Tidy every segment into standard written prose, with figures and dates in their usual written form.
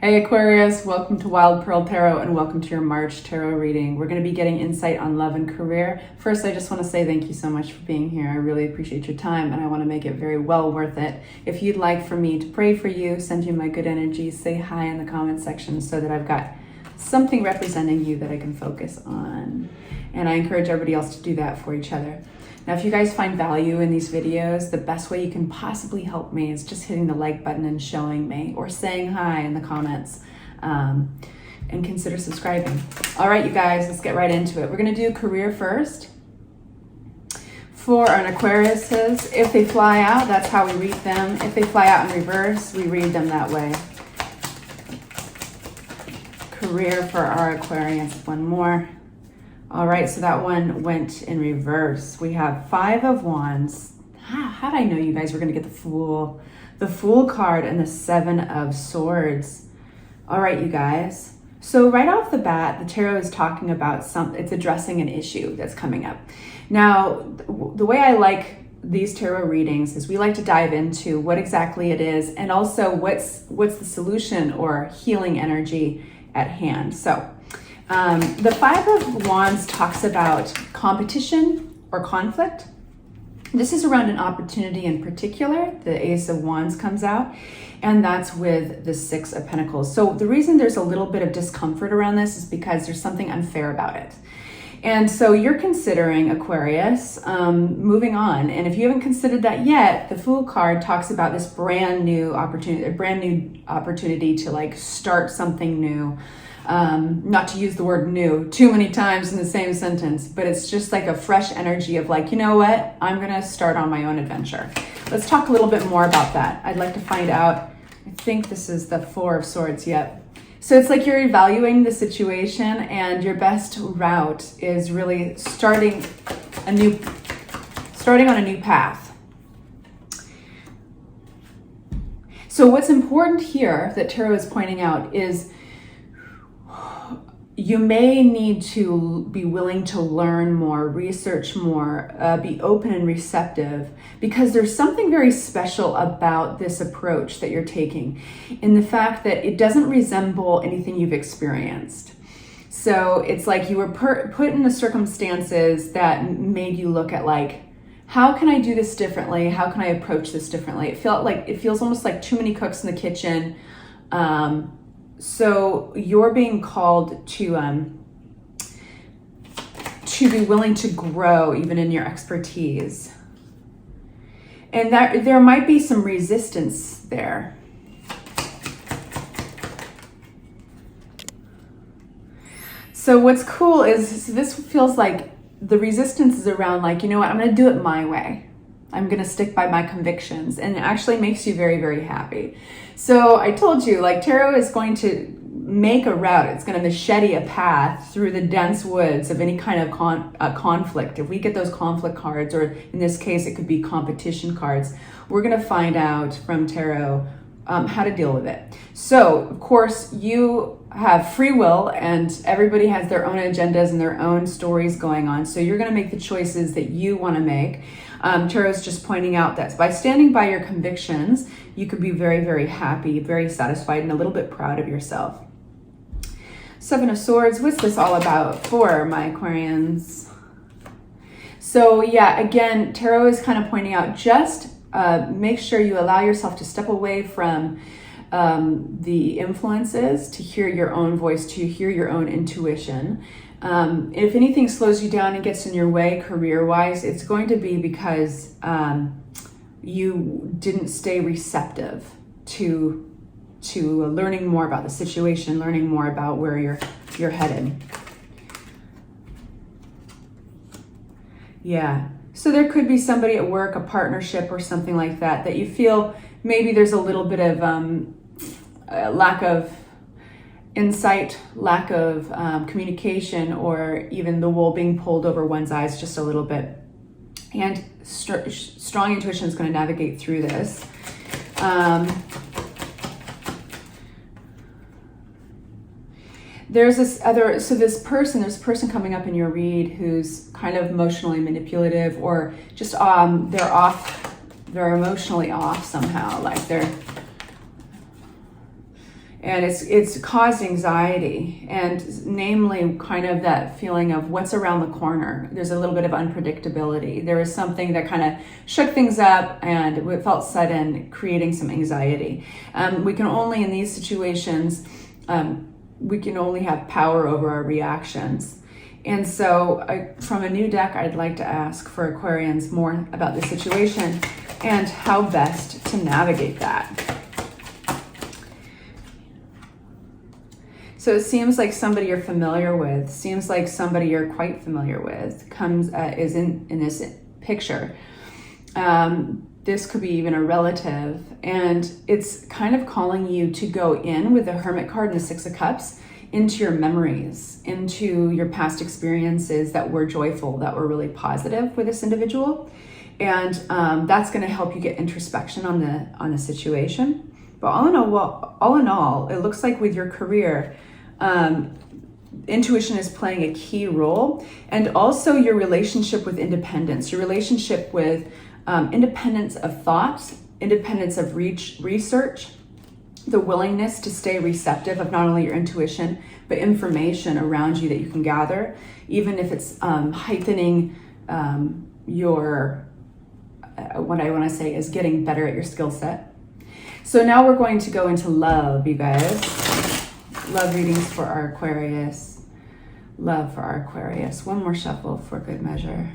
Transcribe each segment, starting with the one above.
Hey Aquarius, welcome to Wild Pearl Tarot and welcome to your March tarot reading. We're going to be getting insight on love and career. First, I just want to say thank you so much for being here. I really appreciate your time and I want to make it very well worth it. If you'd like for me to pray for you, send you my good energy, say hi in the comment section so that I've got something representing you that I can focus on. And I encourage everybody else to do that for each other. Now, if you guys find value in these videos, the best way you can possibly help me is just hitting the like button and showing me or saying hi in the comments, and consider subscribing. All right, you guys, let's get right into it. We're going to do career first. For our Aquariuses, if they fly out, that's how we read them. If they fly out in reverse, we read them that way. Career for our Aquarians, one more. All right, so that one went in reverse. We have Five of Wands. How did I know you guys were going to get the Fool card and the Seven of Swords? All right, you guys. So right off the bat, the tarot is talking about it's addressing an issue that's coming up. Now, the way I like these tarot readings is we like to dive into what exactly it is and also what's the solution or healing energy at hand. So the Five of Wands talks about competition or conflict. This is around an opportunity in particular. The Ace of Wands comes out, and that's with the Six of Pentacles. So the reason there's a little bit of discomfort around this is because there's something unfair about it. And so you're considering, Aquarius, moving on. And if you haven't considered that yet, the Fool card talks about this brand new opportunity to like start something new. Not to use the word new too many times in the same sentence, but it's just like a fresh energy of like, you know what, I'm going to start on my own adventure. Let's talk a little bit more about that. I'd like to find out, I think this is the Four of Swords. Yep. So it's like you're evaluating the situation and your best route is really starting on a new path. So what's important here that Tarot is pointing out is you may need to be willing to learn more, research more, be open and receptive, because there's something very special about this approach that you're taking in the fact that it doesn't resemble anything you've experienced. So it's like you were put in the circumstances that made you look at like, how can I do this differently? How can I approach this differently? It feels almost like too many cooks in the kitchen. So you're being called to be willing to grow even in your expertise. And that there might be some resistance there. So what's cool is this feels like the resistance is around like, you know what, I'm going to do it my way. I'm going to stick by my convictions, and it actually makes you very, very happy. So I told you, like, tarot is going to make a route. It's going to machete a path through the dense woods of any kind of conflict. If we get those conflict cards, or in this case, it could be competition cards, we're going to find out from tarot how to deal with it. So, of course, you have free will and everybody has their own agendas and their own stories going on. So you're going to make the choices that you want to make. Tarot is just pointing out that by standing by your convictions, you could be very, very happy, very satisfied, and a little bit proud of yourself. Seven of Swords, what's this all about for my Aquarians? So yeah, again, Tarot is kind of pointing out just make sure you allow yourself to step away from the influences to hear your own voice, to hear your own intuition. If anything slows you down and gets in your way career-wise, it's going to be because you didn't stay receptive to learning more about the situation, learning more about where you're headed. Yeah. So there could be somebody at work, a partnership or something like that you feel maybe there's a little bit of lack of insight, lack of communication, or even the wool being pulled over one's eyes just a little bit. And strong intuition is going to navigate through this. There's this person coming up in your read who's kind of emotionally manipulative, or just they're emotionally off somehow, like they're And it's caused anxiety, and namely kind of that feeling of what's around the corner. There's a little bit of unpredictability. There was something that kind of shook things up and it felt sudden, creating some anxiety. We can only, in these situations, we can only have power over our reactions. And so from a new deck, I'd like to ask for Aquarians more about the situation and how best to navigate that. So it seems like somebody you're familiar with, seems like somebody you're quite familiar with is in this picture. This could be even a relative, and it's kind of calling you to go in with the Hermit card and the Six of Cups into your memories, into your past experiences that were joyful, that were really positive with this individual. And that's going to help you get introspection on the situation. But all in all, it looks like with your career, intuition is playing a key role, and also your relationship with independence, your relationship with independence of thoughts, independence of research, the willingness to stay receptive of not only your intuition, but information around you that you can gather, even if it's heightening your, what I want to say is getting better at your skill set. So now we're going to go into love, you guys. Love readings for our Aquarius. Love for our Aquarius. One more shuffle for good measure.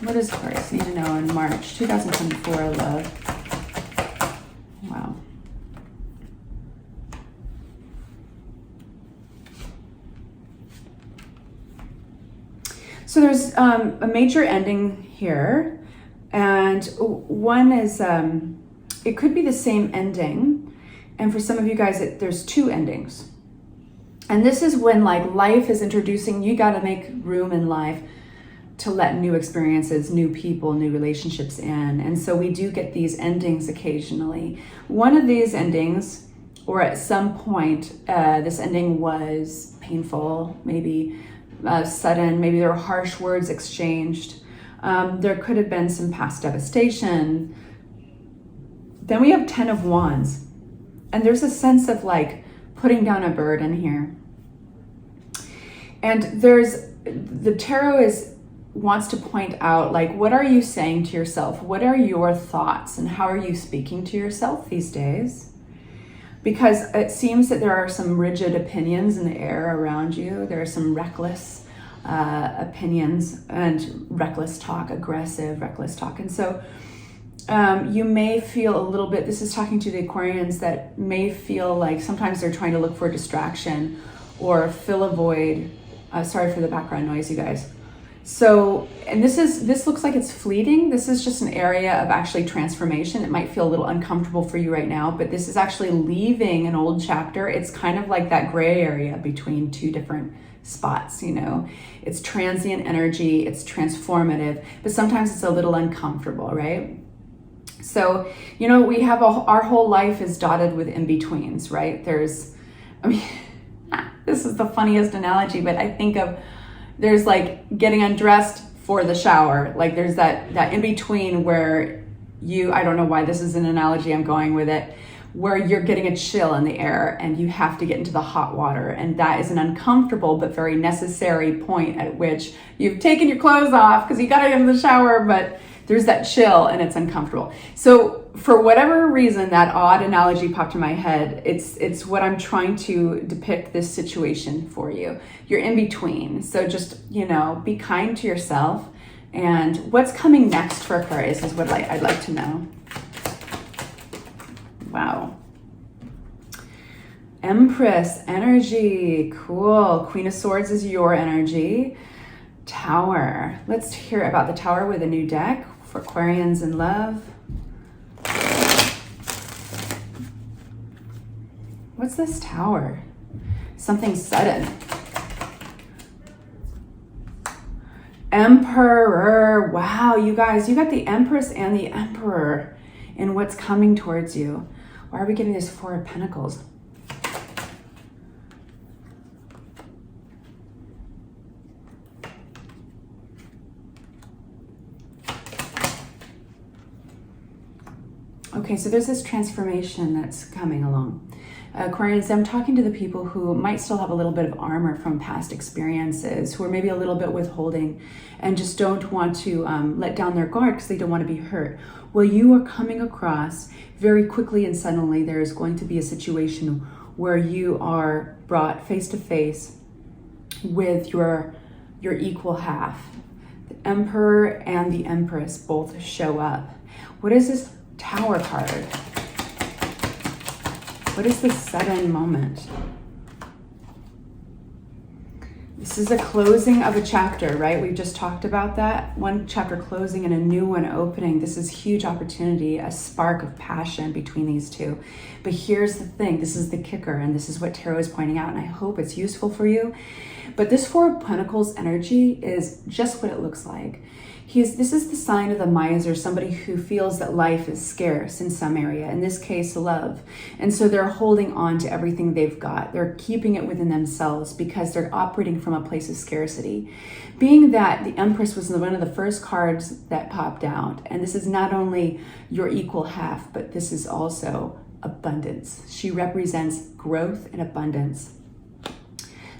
What does Aquarius need to know in March 2024, love? Wow. So there's a major ending here, and one is, it could be the same ending, and for some of you guys, there's two endings. And this is when like life is introducing, you got to make room in life to let new experiences, new people, new relationships in. And so we do get these endings occasionally. One of these endings, or at some point, this ending was painful, maybe sudden, maybe there were harsh words exchanged. There could have been some past devastation. Then we have 10 of Wands, and there's a sense of like putting down a burden here. And the tarot wants to point out, like, what are you saying to yourself? What are your thoughts, and how are you speaking to yourself these days? Because it seems that there are some rigid opinions in the air around you. There are some reckless opinions and reckless talk, aggressive, reckless talk. And so you may feel a little bit, this is talking to the Aquarians that may feel like sometimes they're trying to look for a distraction or fill a void. Sorry for the background noise, you guys. So, and this looks like it's fleeting. This is just an area of actually transformation. It might feel a little uncomfortable for you right now, but this is actually leaving an old chapter. It's kind of like that gray area between two different spots, you know. It's transient energy, it's transformative, but sometimes it's a little uncomfortable, right? So, you know, we have our whole life is dotted with in-betweens, right? This is the funniest analogy, but I think of, there's like getting undressed for the shower. Like there's that in between where I don't know why this is an analogy, I'm going with it, where you're getting a chill in the air and you have to get into the hot water. And that is an uncomfortable but very necessary point at which you've taken your clothes off because you got to get in the shower, but there's that chill and it's uncomfortable. So for whatever reason, that odd analogy popped in my head. It's what I'm trying to depict this situation for you. You're in between. So just, you know, be kind to yourself. And what's coming next for Aquarius is what I'd like to know. Wow. Empress energy. Cool. Queen of Swords is your energy. Tower. Let's hear about the Tower with a new deck for Aquarians in love. What's this Tower? Something sudden. Emperor. Wow, you guys, you got the Empress and the Emperor in what's coming towards you. Why are we getting this Four of Pentacles? Okay, so there's this transformation that's coming along. Aquarians, I'm talking to the people who might still have a little bit of armor from past experiences, who are maybe a little bit withholding and just don't want to let down their guard because they don't want to be hurt. Well, you are coming across very quickly and suddenly. There is going to be a situation where you are brought face to face with your equal half. The Emperor and the Empress both show up. What is this Tower card? What is this sudden moment? This is a closing of a chapter, right? We've just talked about that. One chapter closing and a new one opening. This is huge opportunity, a spark of passion between these two. But here's the thing, this is the kicker, and this is what Tarot is pointing out, and I hope it's useful for you. But this Four of Pentacles energy is just what it looks like. This is the sign of the miser, somebody who feels that life is scarce in some area, in this case, love. And so they're holding on to everything they've got. They're keeping it within themselves because they're operating from a place of scarcity. Being that the Empress was one of the first cards that popped out, and this is not only your equal half, but this is also abundance. She represents growth and abundance.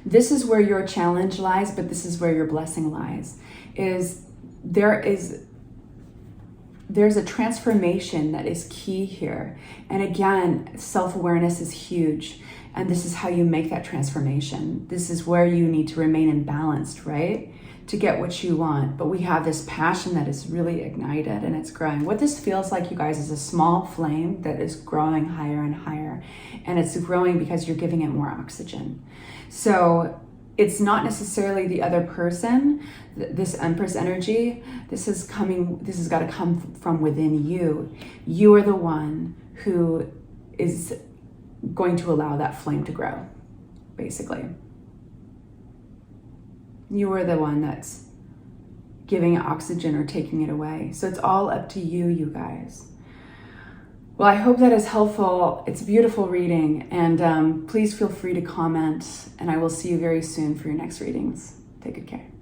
This is where your challenge lies, but this is where your blessing lies. There's a transformation that is key here. And again, self-awareness is huge. And this is how you make that transformation. This is where you need to remain imbalanced, right? To get what you want. But we have this passion that is really ignited and it's growing. What this feels like, you guys, is a small flame that is growing higher and higher. And it's growing because you're giving it more oxygen. So it's not necessarily the other person, this Empress energy. This has got to come from within you. You are the one who is going to allow that flame to grow, basically. You are the one that's giving it oxygen or taking it away. So it's all up to you, you guys. Well, I hope that is helpful. It's a beautiful reading, and please feel free to comment, and I will see you very soon for your next readings. Take good care.